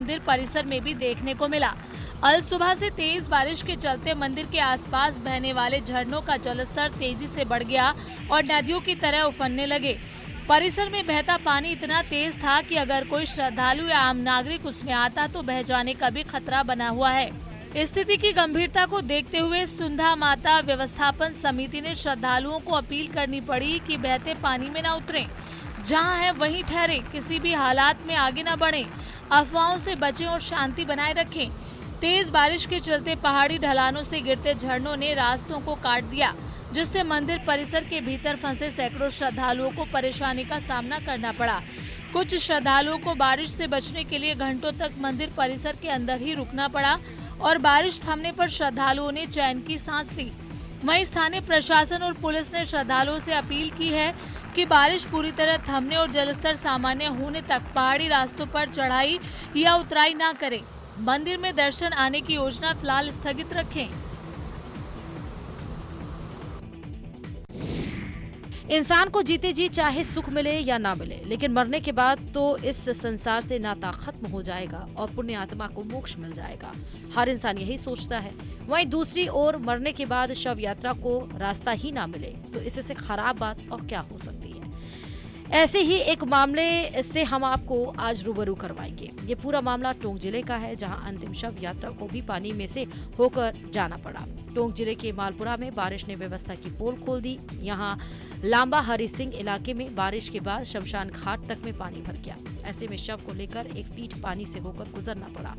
मंदिर परिसर में भी देखने को मिला। अल सुबह से तेज बारिश के चलते मंदिर के आसपास बहने वाले झरनों का जलस्तर तेजी से बढ़ गया और नदियों की तरह उफनने लगे। परिसर में बहता पानी इतना तेज था कि अगर कोई श्रद्धालु या आम नागरिक उसमें आता तो बह जाने का भी खतरा बना हुआ है। स्थिति की गंभीरता को देखते हुए सुंधा माता व्यवस्थापन समिति ने श्रद्धालुओं को अपील करनी पड़ी कि बहते पानी में न उतरें, जहां है वहीं ठहरे, किसी भी हालात में आगे न बढ़ें, अफवाहों से बचें और शांति बनाए रखें। तेज बारिश के चलते पहाड़ी ढलानों से गिरते झरनों ने रास्तों को काट दिया, जिससे मंदिर परिसर के भीतर फंसे सैकड़ों श्रद्धालुओं को परेशानी का सामना करना पड़ा। कुछ श्रद्धालुओं को बारिश से बचने के लिए घंटों तक मंदिर परिसर के अंदर ही रुकना पड़ा और बारिश थमने पर श्रद्धालुओं ने चैन की सांस ली। वहीं स्थानीय प्रशासन और पुलिस ने श्रद्धालुओं से अपील की है कि बारिश पूरी तरह थमने और जलस्तर सामान्य होने तक पहाड़ी रास्तों पर चढ़ाई या उतराई न करें। मंदिर में दर्शन आने की योजना फिलहाल स्थगित रखें। इंसान को जीते जी चाहे सुख मिले या ना मिले, लेकिन मरने के बाद तो इस संसार से नाता खत्म हो जाएगा और पुण्य आत्मा को मोक्ष मिल जाएगा। हर इंसान यही सोचता है। वहीं दूसरी ओर मरने के बाद शव यात्रा को रास्ता ही ना मिले तो इससे खराब बात और क्या हो सकती है। ऐसे ही एक मामले से हम आपको आज रूबरू करवाएंगे। ये पूरा मामला टोंक जिले का है, जहां अंतिम शव यात्रा को भी पानी में से होकर जाना पड़ा। टोंक जिले के मालपुरा में बारिश ने व्यवस्था की पोल खोल दी। यहाँ लांबा हरि सिंह इलाके में बारिश के बाद शमशान घाट तक में पानी भर गया। ऐसे में शव को लेकर 1 फीट पानी से होकर गुजरना पड़ा।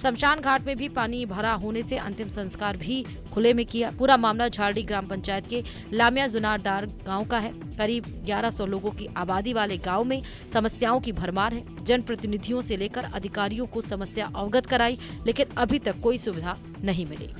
शमशान घाट में भी पानी भरा होने से अंतिम संस्कार भी खुले में किया। पूरा मामला झारडी ग्राम पंचायत के लामिया जुनारदार गांव का है। करीब 1100 लोगों की आबादी वाले गांव में समस्याओं की भरमार है। जनप्रतिनिधियों से लेकर अधिकारियों को समस्या अवगत कराई, लेकिन अभी तक कोई सुविधा नहीं मिली।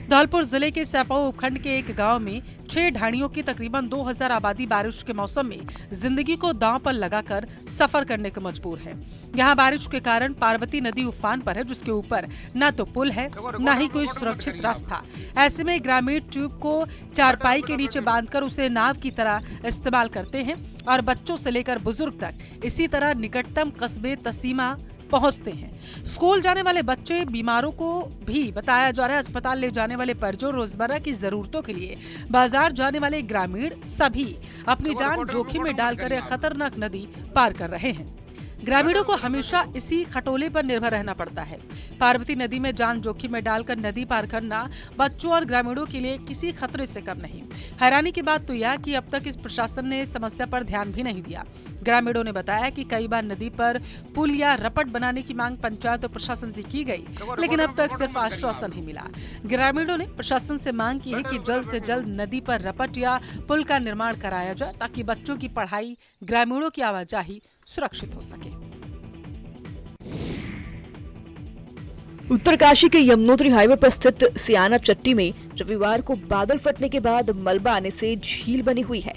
धौलपुर जिले के सैपाऊ उपखंड के एक गांव में 6 ढाणियों की तकरीबन 2000 आबादी बारिश के मौसम में जिंदगी को दांव पर लगाकर सफर करने को मजबूर है। यहां बारिश के कारण पार्वती नदी उफान पर है, जिसके ऊपर न तो पुल है न ही कोई सुरक्षित रास्ता। ऐसे में ग्रामीण ट्यूब को चारपाई के नीचे बांधकर उसे नाव की तरह इस्तेमाल करते हैं और बच्चों से लेकर बुजुर्ग तक इसी तरह निकटतम कस्बे तसीमा पहुंचते हैं। स्कूल जाने वाले बच्चे, बीमारों को भी बताया जा रहा है अस्पताल ले जाने वाले परिजन, रोजमर्रा की जरूरतों के लिए बाजार जाने वाले ग्रामीण सभी अपनी जान जोखिम में डालकर यह खतरनाक नदी पार कर रहे हैं। ग्रामीणों को हमेशा इसी खटोले पर निर्भर रहना पड़ता है। पार्वती नदी में जान जोखिम में डालकर नदी पार करना बच्चों और ग्रामीणों के लिए किसी खतरे से कम नहीं। हैरानी की बात तो यह कि अब तक इस प्रशासन ने समस्या पर ध्यान भी नहीं दिया। ग्रामीणों ने बताया कि कई बार नदी पर पुल या रपट बनाने की मांग पंचायत और प्रशासन से की गई, लेकिन अब तक सिर्फ आश्वासन ही मिला। ग्रामीणों ने प्रशासन से मांग की है कि जल्द से जल्द नदी पर रपट या पुल का निर्माण कराया जाए, ताकि बच्चों की पढ़ाई, ग्रामीणों की आवाजाही सुरक्षित हो सके। उत्तरकाशी के यमुनोत्री हाईवे पर स्थित सियाना चट्टी में रविवार को बादल फटने के बाद मलबा आने से झील बनी हुई है।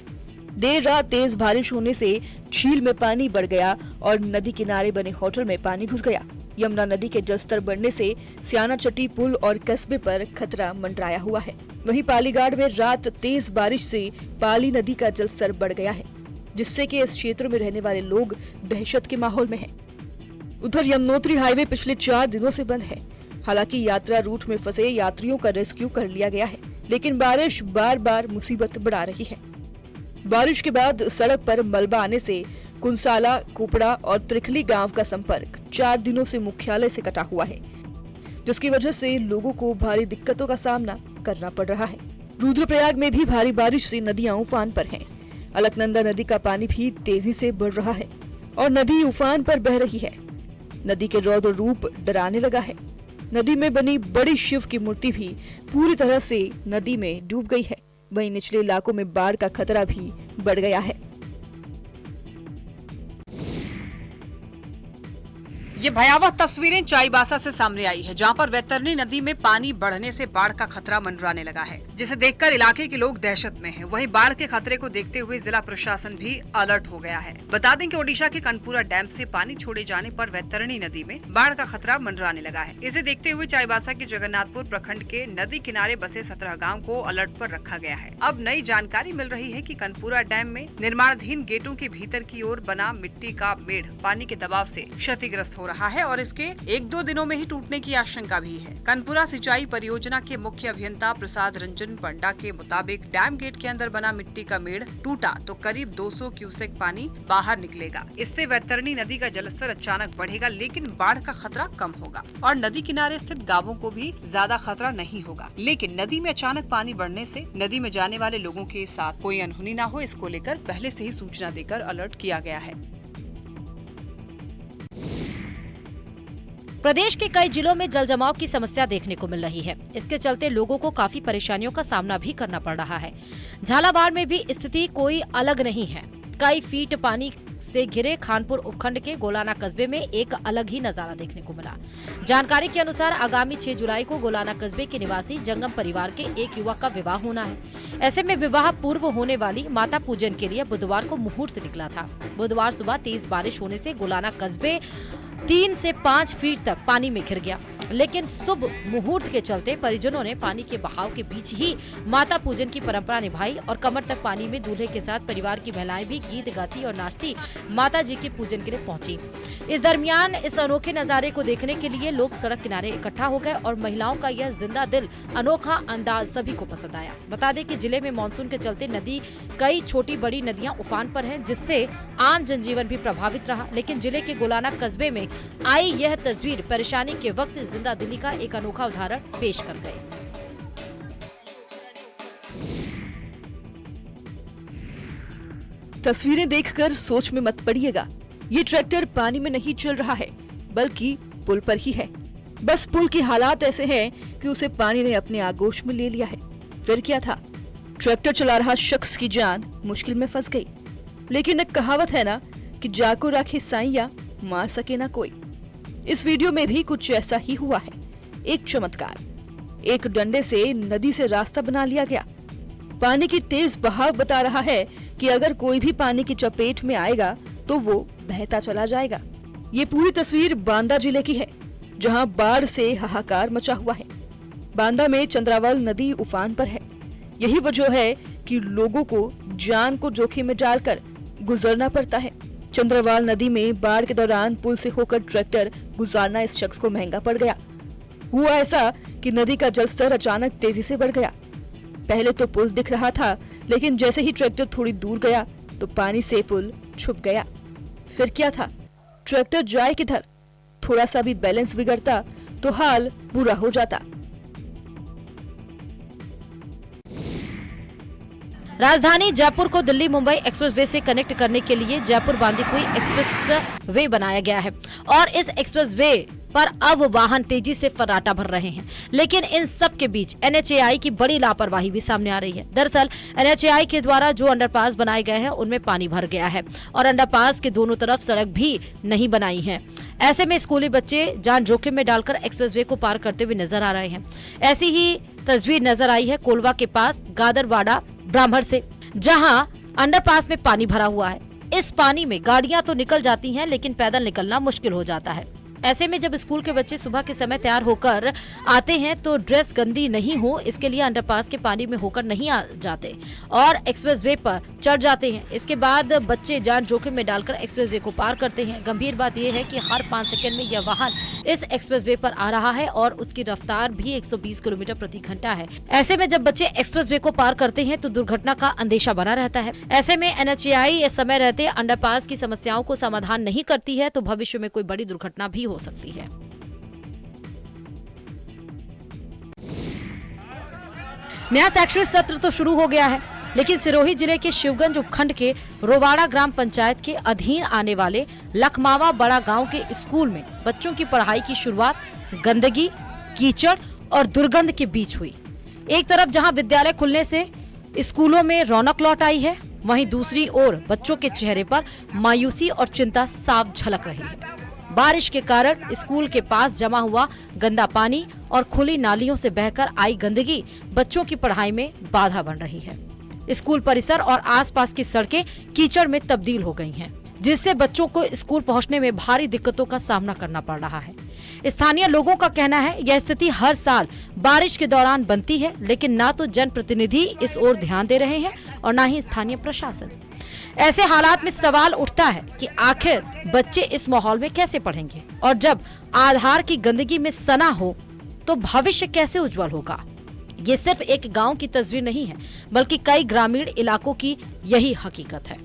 देर रात तेज बारिश होने से झील में पानी बढ़ गया और नदी किनारे बने होटल में पानी घुस गया। यमुना नदी के जलस्तर बढ़ने से सियाना चट्टी पुल और कस्बे पर खतरा मंडराया हुआ है। वहीं पालीगाड़ में रात तेज बारिश से पाली नदी का जलस्तर बढ़ गया है, जिससे कि इस क्षेत्र में रहने वाले लोग दहशत के माहौल में हैं। उधर यमुनोत्री हाईवे पिछले 4 दिनों से बंद है। हालांकि यात्रा रूट में फंसे यात्रियों का रेस्क्यू कर लिया गया है, लेकिन बारिश बार बार मुसीबत बढ़ा रही है। बारिश के बाद सड़क पर मलबा आने से कुंसाला, कुपड़ा और त्रिखली गांव का संपर्क 4 दिनों से मुख्यालय से कटा हुआ है, जिसकी वजह से लोगों को भारी दिक्कतों का सामना करना पड़ रहा है। रुद्रप्रयाग में भी भारी बारिश से नदियां उफान पर हैं। अलकनंदा नदी का पानी भी तेजी से बढ़ रहा है और नदी उफान पर बह रही है। नदी के रौद्र रूप डराने लगा है। नदी में बनी बड़ी शिव की मूर्ति भी पूरी तरह से नदी में डूब गई है। वहीं निचले इलाकों में बाढ़ का खतरा भी बढ़ गया है। ये भयावह तस्वीरें चाईबासा से सामने आई है, जहां पर वैतरणी नदी में पानी बढ़ने से बाढ़ का खतरा मंडराने लगा है, जिसे देखकर इलाके के लोग दहशत में हैं। वहीं बाढ़ के खतरे को देखते हुए जिला प्रशासन भी अलर्ट हो गया है। बता दें कि ओडिशा के कनपुरा डैम से पानी छोड़े जाने पर वैतरणी नदी में बाढ़ का खतरा मंडराने लगा है। इसे देखते हुए चाईबासा के जगन्नाथपुर प्रखंड के नदी किनारे बसे 17 गाँव को अलर्ट पर रखा गया है। अब नई जानकारी मिल रही है कि कनपुरा डैम में निर्माणाधीन गेटों के भीतर की ओर बना मिट्टी का मेढ़ पानी के दबाव से क्षतिग्रस्त हो रहा है और इसके 1-2 दिनों में ही टूटने की आशंका भी है। कनपुरा सिंचाई परियोजना के मुख्य अभियंता प्रसाद रंजन पंडा के मुताबिक डैम गेट के अंदर बना मिट्टी का मेढ़ टूटा तो करीब 200 क्यूसेक पानी बाहर निकलेगा। इससे वैतरणी नदी का जलस्तर अचानक बढ़ेगा, लेकिन बाढ़ का खतरा कम होगा और नदी किनारे स्थित गांवों को भी ज्यादा खतरा नहीं होगा। लेकिन नदी में अचानक पानी बढ़ने से नदी में जाने वाले लोगों के साथ कोई अनहोनी न हो, इसको लेकर पहले से ही सूचना देकर अलर्ट किया गया है। प्रदेश के कई जिलों में जल जमाव की समस्या देखने को मिल रही है। इसके चलते लोगों को काफी परेशानियों का सामना भी करना पड़ रहा है। झालावाड़ में भी स्थिति कोई अलग नहीं है। कई फीट पानी से घिरे खानपुर उपखंड के गोलाना कस्बे में एक अलग ही नजारा देखने को मिला। जानकारी के अनुसार आगामी 6 जुलाई को गोलाना कस्बे के निवासी जंगम परिवार के एक युवक का विवाह होना है। ऐसे में विवाह पूर्व होने वाली माता पूजन के लिए बुधवार को मुहूर्त निकला था। बुधवार सुबह तेज बारिश होने से गोलाना कस्बे 3 से 5 फीट तक पानी में घिर गया, लेकिन शुभ मुहूर्त के चलते परिजनों ने पानी के बहाव के बीच ही माता पूजन की परंपरा निभाई और कमर तक पानी में दूल्हे के साथ परिवार की महिलाएं भी गीत गाती और नाचती माता जी के पूजन के लिए पहुंची। इस दरमियान इस अनोखे नजारे को देखने के लिए लोग सड़क किनारे इकट्ठा हो गए और महिलाओं का यह जिंदा दिल अनोखा अंदाज सभी को पसंद आया। बता दें कि जिले में मानसून के चलते नदी कई छोटी बड़ी नदियां उफान पर हैं, जिससे आम जनजीवन भी प्रभावित रहा। लेकिन जिले के गोलाना कस्बे में आई यह तस्वीर परेशानी के वक्त जिंदा दिली का एक अनोखा उदाहरण पेश कर गए। तस्वीरें देखकर सोच में मत पड़िएगा। ये ट्रैक्टर पानी में नहीं चल रहा है, बल्कि पुल पर ही है। बस पुल के हालात ऐसे हैं कि उसे पानी ने अपने आगोश में ले लिया है। फिर क्या था, ट्रैक्टर चला रहा शख्स की जान मुश्किल में फंस गई। लेकिन एक कहावत है ना कि जाको राखे साईया, मार सके ना कोई। इस वीडियो में भी कुछ ऐसा ही हुआ है। एक चमत्कार, एक डंडे से नदी से रास्ता बना लिया गया। पानी की तेज बहाव बता रहा है कि अगर कोई भी पानी की चपेट में आएगा तो वो बहता चला जाएगा। ये पूरी तस्वीर बांदा जिले की है, जहां बाढ़ से हाहाकार मचा हुआ है। बांदा में चंद्रावल नदी उफान पर है। यही वजह है कि लोगों को जान को जोखिम में डालकर गुजरना पड़ता है। चंद्रवाल नदी में बाढ़ के दौरान पुल से होकर ट्रैक्टर गुजारना इस शख्स को महंगा पड़ गया। हुआ ऐसा कि नदी का जलस्तर अचानक तेजी से बढ़ गया। पहले तो पुल दिख रहा था, लेकिन जैसे ही ट्रैक्टर थोड़ी दूर गया तो पानी से पुल छुप गया। फिर क्या था, ट्रैक्टर जाए किधर? थोड़ा सा भी बैलेंस बिगड़ता तो हाल बुरा हो जाता। राजधानी जयपुर को दिल्ली मुंबई एक्सप्रेसवे से कनेक्ट करने के लिए जयपुर बांदीकुई एक्सप्रेस वे बनाया गया है और इस एक्सप्रेस वे पर अब वाहन तेजी से फर्राटा भर रहे हैं। लेकिन इन सब के बीच NHAI की बड़ी लापरवाही भी सामने आ रही है। दरअसल NHAI के द्वारा जो अंडरपास बनाए गए हैं उनमें पानी भर गया है और अंडरपास के दोनों तरफ सड़क भी नहीं बनाई है। ऐसे में स्कूली बच्चे जान जोखिम में डालकर एक्सप्रेसवे को पार करते हुए नजर आ रहे हैं। ऐसी ही तस्वीर नजर आई है कोलवा के पास गादरवाड़ा ब्राह्मण से, जहां अंडरपास में पानी भरा हुआ है। इस पानी में गाड़ियां तो निकल जाती हैं, लेकिन पैदल निकलना मुश्किल हो जाता है। ऐसे में जब स्कूल के बच्चे सुबह के समय तैयार होकर आते हैं तो ड्रेस गंदी नहीं हो, इसके लिए अंडरपास के पानी में होकर नहीं आ जाते और एक्सप्रेसवे पर चढ़ जाते हैं। इसके बाद बच्चे जान जोखिम में डालकर एक्सप्रेसवे को पार करते हैं। गंभीर बात यह है कि हर 5 सेकंड में यह वाहन इस एक्सप्रेसवे पर आ रहा है और उसकी रफ्तार भी 120 किलोमीटर प्रति घंटा है। ऐसे में जब बच्चे एक्सप्रेसवे को पार करते हैं तो दुर्घटना का अंदेशा बना रहता है। ऐसे में NHAI समय रहते अंडरपास की समस्याओं को समाधान नहीं करती है तो भविष्य में कोई बड़ी दुर्घटना भी हो सकती है। नया शैक्षणिक सत्र तो शुरू हो गया है, लेकिन सिरोही जिले के शिवगंज उपखंड के रोवाड़ा ग्राम पंचायत के अधीन आने वाले लखमावा बड़ा गांव के स्कूल में बच्चों की पढ़ाई की शुरुआत गंदगी, कीचड़ और दुर्गंध के बीच हुई। एक तरफ जहां विद्यालय खुलने से स्कूलों में रौनक लौट आई है, वहीं दूसरी ओर बच्चों के चेहरे पर मायूसी और चिंता साफ झलक रही है। बारिश के कारण स्कूल के पास जमा हुआ गंदा पानी और खुली नालियों से बहकर आई गंदगी बच्चों की पढ़ाई में बाधा बन रही है। स्कूल परिसर और आसपास की सड़कें कीचड़ में तब्दील हो गई हैं, जिससे बच्चों को स्कूल पहुंचने में भारी दिक्कतों का सामना करना पड़ रहा है। स्थानीय लोगों का कहना है यह स्थिति हर साल बारिश के दौरान बनती है, लेकिन ना तो जनप्रतिनिधि इस ओर ध्यान दे रहे हैं और ना ही स्थानीय प्रशासन। ऐसे हालात में सवाल उठता है कि आखिर बच्चे इस माहौल में कैसे पढ़ेंगे, और जब आधार की गंदगी में सना हो तो भविष्य कैसे उज्जवल होगा। ये सिर्फ एक गांव की तस्वीर नहीं है, बल्कि कई ग्रामीण इलाकों की यही हकीकत है।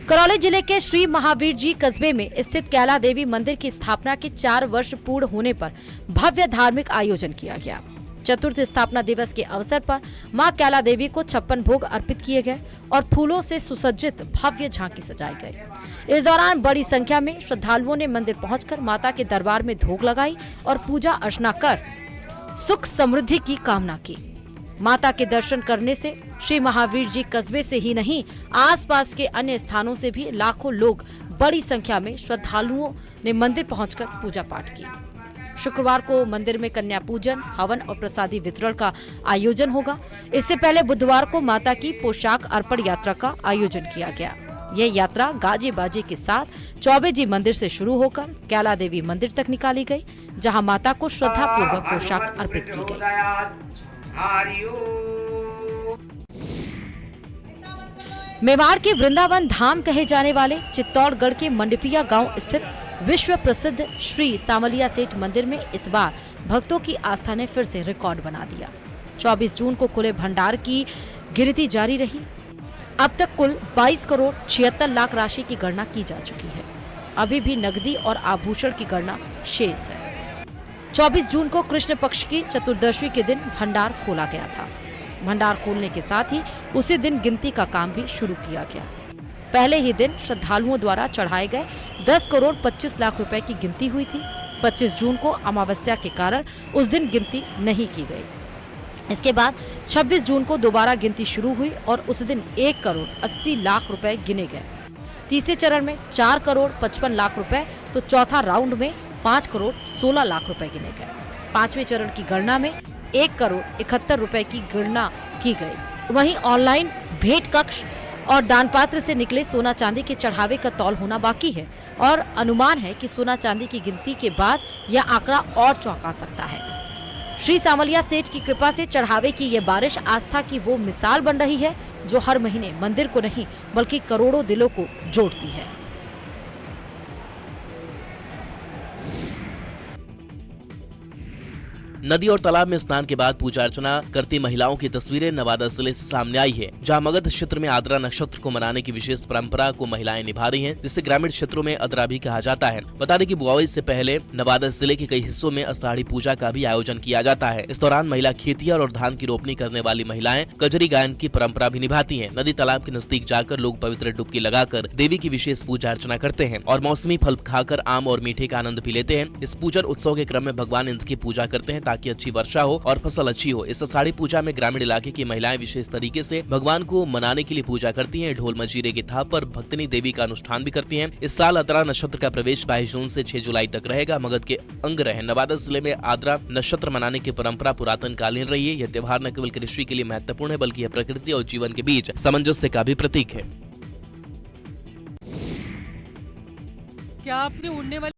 करौली जिले के श्री महावीर जी कस्बे में स्थित कैला देवी मंदिर की स्थापना के 4 वर्ष पूर्ण होने पर भव्य धार्मिक आयोजन किया गया। चतुर्थ स्थापना दिवस के अवसर पर मां कैला देवी को 56 भोग अर्पित किए गए और फूलों से सुसज्जित भव्य झांकी सजाई गई। इस दौरान बड़ी संख्या में श्रद्धालुओं ने मंदिर पहुंचकर माता के दरबार में धूप लगाई और पूजा अर्चना कर सुख समृद्धि की कामना की। माता के दर्शन करने से श्री महावीर जी कस्बे से ही नहीं, आसपास के अन्य स्थानों से भी लाखों लोग बड़ी संख्या में श्रद्धालुओं ने मंदिर पहुंचकर पूजा पाठ की। शुक्रवार को मंदिर में कन्या पूजन, हवन और प्रसादी वितरण का आयोजन होगा। इससे पहले बुधवार को माता की पोशाक अर्पण यात्रा का आयोजन किया गया। यह यात्रा गाजे बाजे के साथ चौबे जी मंदिर से शुरू होकर कैला देवी मंदिर तक निकाली गई, जहां माता को श्रद्धा पूर्वक पोशाक अर्पित की गई। मेवाड़ के वृंदावन धाम कहे जाने वाले चित्तौड़गढ़ के मंडपिया गांव स्थित विश्व प्रसिद्ध श्री सामलिया सेठ मंदिर में इस बार भक्तों की आस्था ने फिर से रिकॉर्ड बना दिया। 24 जून को खुले भंडार की गिनती जारी रही। अब तक कुल 22 करोड़ 76 लाख राशि की गणना की जा चुकी है। अभी भी नकदी और आभूषण की गणना शेष है। 24 जून को कृष्ण पक्ष की चतुर्दशी के दिन भंडार खोला गया था। भंडार खोलने के साथ ही उसी दिन गिनती का काम भी शुरू किया गया। पहले ही दिन श्रद्धालुओं द्वारा चढ़ाए गए 10 करोड़ 25 लाख रुपए की गिनती हुई थी। 25 जून को अमावस्या के कारण उस दिन गिनती नहीं की गई। इसके बाद 26 जून को दोबारा गिनती शुरू हुई और उस दिन 1 करोड़ 80 लाख रुपए गिने गए। तीसरे चरण में 4 करोड़ 55 लाख रुपए, तो चौथा राउंड में 5 करोड़ 16 लाख रुपए गिने गए। पांचवें चरण की गणना में 1 करोड़ 71 रुपए की गणना की गई। वहीं ऑनलाइन भेंट कक्ष और दान पात्र से निकले सोना चांदी के चढ़ावे का तौल होना बाकी है और अनुमान है कि सोना चांदी की गिनती के बाद यह आंकड़ा और चौंका सकता है। श्री सामलिया सेठ की कृपा से चढ़ावे की ये बारिश आस्था की वो मिसाल बन रही है जो हर महीने मंदिर को नहीं बल्कि करोड़ों दिलों को जोड़ती है। नदी और तालाब में स्नान के बाद पूजा अर्चना करती महिलाओं की तस्वीरें नवादा जिले से सामने आई है, जहां मगध क्षेत्र में आद्रा नक्षत्र को मनाने की विशेष परंपरा को महिलाएं निभा रही हैं, जिसे ग्रामीण क्षेत्रों में अदरा भी कहा जाता है। बता दें कि बुआई से पहले नवादा जिले के कई हिस्सों में आषाढ़ी पूजा का भी आयोजन किया जाता है। इस दौरान महिला खेतिया और धान की रोपनी करने वाली महिलाएं कजरी गायन की परंपरा भी निभाती है। नदी तालाब के नजदीक जाकर लोग पवित्र डुबकी लगाकर देवी की विशेष पूजा अर्चना करते हैं और मौसमी फल खाकर आम और मीठे का आनंद भी लेते हैं। इस पूजन उत्सव के क्रम में भगवान इंद्र की पूजा करते हैं ताकि अच्छी वर्षा हो और फसल अच्छी हो। इस आषाढ़ी पूजा में ग्रामीण इलाके की महिलाएं विशेष तरीके से भगवान को मनाने के लिए पूजा करती हैं। ढोल मजीरे की थाप पर भक्तनी देवी का अनुष्ठान भी करती हैं। इस साल आद्रा नक्षत्र का प्रवेश 22 जून से 6 जुलाई तक रहेगा। मगध के अंग रहे नवादा जिले में आद्रा नक्षत्र मनाने की परंपरा पुरातन कालीन रही है। यह त्योहार न केवल कृषि के लिए महत्वपूर्ण है बल्कि यह प्रकृति और जीवन के बीच सामंजस्य का भी प्रतीक है। क्या आपने उड़ने वाली